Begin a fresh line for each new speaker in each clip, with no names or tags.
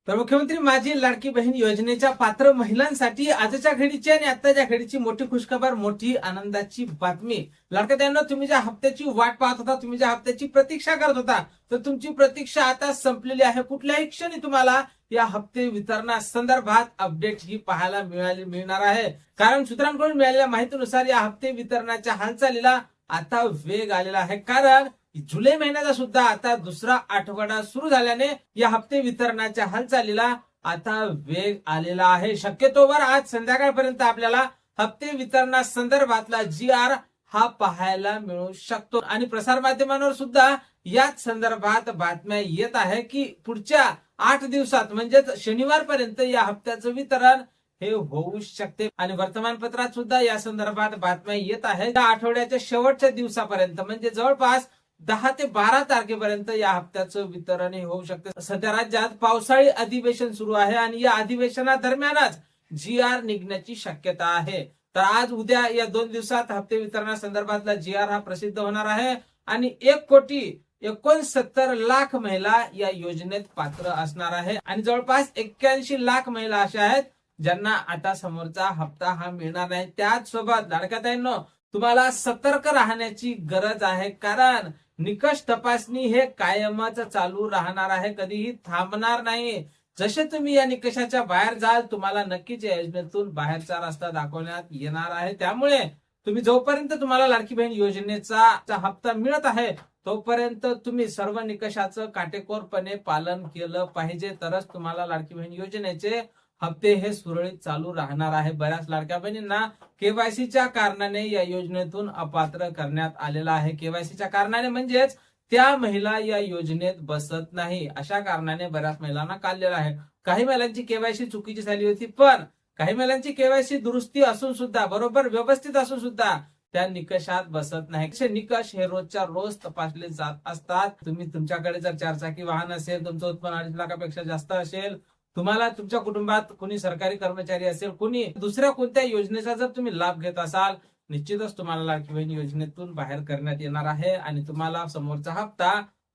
तर मुख्यमंत्री माझी लाडकी बहीण योजनेच्या पात्र महिलांसाठी आजच्या घडीची आणि आताच्या घडीची मोठी खुशखबर, मोठी आनंदाची बातमी. लाडक्यानो, तुम्ही ज्या हप्त्याची वाट पाहत होता, तुम्ही ज्या हप्त्याची प्रतीक्षा करत होता, तर तुमची प्रतीक्षा आता संपलेली आहे. कुठल्याही क्षणी तुम्हाला या हप्ते वितरणासंदर्भात अपडेट ही पाहायला मिळणार आहे. कारण सूत्रांकडून मिळालेल्या माहितीनुसार या हप्ते वितरणाच्या हालचालीला आता वेग आलेला आहे. कारण जुलै महिन्याचा सुद्धा आता दुसरा आठवडा सुरू झाल्याने या हप्ते वितरणाच्या हालचालीला आता वेग आलेला आहे. शक्यतोवर आज संध्याकाळपर्यंत आपल्याला हप्ते वितरणासंदर्भातला GR हा पाहायला मिळू शकतो. आणि प्रसारमाध्यमांवर सुद्धा याच संदर्भात बातम्या येत आहे की पुढच्या 8 दिवसात म्हणजेच शनिवारपर्यंत या हप्त्याचं वितरण हे होऊ शकते. आणि वर्तमानपत्रात सुद्धा या संदर्भात बातम्या येत आहेत. या आठवड्याच्या शेवटच्या दिवसापर्यंत म्हणजे जवळपास 10 ते 12 तारखेपर्यंत या हप्त्याचं वितरण होऊ शकते. सध्या राज्यात पावसाळी अधिवेशन सुरू आहे आणि या अधिवेशनादरम्यानच GR निघण्याची शक्यता आहे. तर आज उद्या या 2 दिवसात हप्ते वितरणासंदर्भातला GR हा प्रसिद्ध होणार आहे आणि 1,69,00,000 महिला या योजनेत पात्र असणार आहे. आणि जवळपास 81 लाख महिला अशा आहेत ज्यांना आता समोरचा हप्ता हा मिळणार नाही. त्याचसोबत लाडक्याताईंनो, तुम्हाला सतर्क राहण्याची गरज आहे. कारण निकष तपासणी हे कायमच चालू राहणार आहे, कधीही थांबणार नाही. जसे तुम्ही या निकषाच्या बाहेर जाल, तुम्हाला नक्कीच या योजनेतून बाहेरचा रस्ता दाखवण्यात येणार आहे. त्यामुळे तुम्ही जोपर्यंत तुम्हाला लाडकी बहीण योजनेचा हप्ता मिळत आहे तोपर्यंत तुम्ही सर्व निकषाचं काटेकोरपणे पालन केलं पाहिजे, तरच तुम्हाला लाडकी बहीण योजनेचे हप्ते हे सुरळीत चालू राहणार आहे. बऱ्याच लाडक्या बहिणींना केवायसीच्या कारणाने या योजनेतून अपात्र करण्यात आलेला आहे. केवायसीच्या कारणाने म्हणजेच त्या महिला या योजनेत बसत नाही, अशा कारणाने बऱ्याच महिलांना काढलेला आहे. काही महिलांची केवायसी चुकीची झाली होती, पण काही महिलांची केवायसी दुरुस्ती असून सुद्धा, बरोबर व्यवस्थित असून सुद्धा त्या निकषात बसत नाही. असे निकष हे रोजच्या रोज तपासले जात असतात. तुम्ही तुमच्याकडे जर 4 चाकी वाहन असेल, तुमचं उत्पन्न 2.5 लाखापेक्षा जास्त असेल, तुम्हाला तुमच्या कुटुंबात कुणी सरकारी कर्मचारी असेल, कुणी दुसऱ्या कोणत्या योजनेचा जर तुम्ही लाभ घेत असाल, निश्चितच तुम्हाला लाडकी बहीण योजनेतून बाहेर करण्यात येणार आहे आणि तुम्हाला समोरचा हप्ता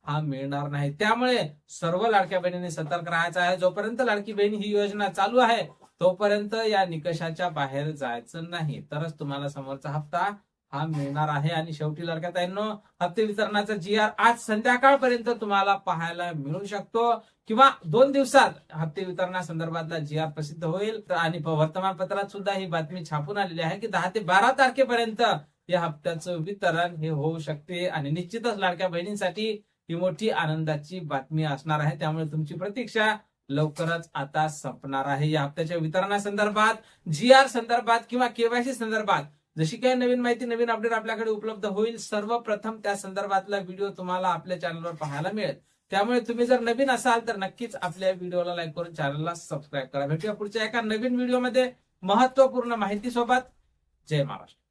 हा मिळणार नाही. त्यामुळे सर्व लाडक्या बहिणींनी सतर्क राहायचं आहे. जोपर्यंत लाडकी बहीण ही योजना चालू आहे तोपर्यंत या निकषाच्या बाहेर जायचं नाही, तरच तुम्हाला समोरचा हप्ता हा मिळणार आहे. आणि शेवटी लाडक्याताईंनो, हप्ते वितरणाचा GR आज संध्याकाळपर्यंत तुम्हाला पाहायला मिळू शकतो किंवा 2 दिवसात हप्ते वितरणासंदर्भातला GR प्रसिद्ध होईल. आणि वर्तमानपत्रात सुद्धा ही बातमी छापून आलेली आहे की 10 ते 12 तारखेपर्यंत या हप्त्याचं वितरण हे होऊ शकते. आणि निश्चितच लाडक्या बहिणींसाठी ही मोठी आनंदाची बातमी असणार आहे. त्यामुळे तुमची प्रतीक्षा लवकरच आता संपणार आहे. या हप्त्याच्या वितरणासंदर्भात, GR संदर्भात किंवा केवायसी संदर्भात जशी काही नवीन माहिती, नवीन अपडेट आपल्याकडे उपलब्ध होईल, सर्वप्रथम त्या संदर्भातला व्हिडिओ तुम्हाला आपल्या चॅनलवर पाहायला मिळेल. त्यामुळे तुम्ही जर नवीन असाल तर नक्कीच आपल्या व्हिडिओला लाईक करून चॅनलला सबस्क्राईब करा. भेटूया पुढच्या एका नवीन व्हिडिओमध्ये महत्वपूर्ण माहिती सोबत. जय महाराष्ट्र.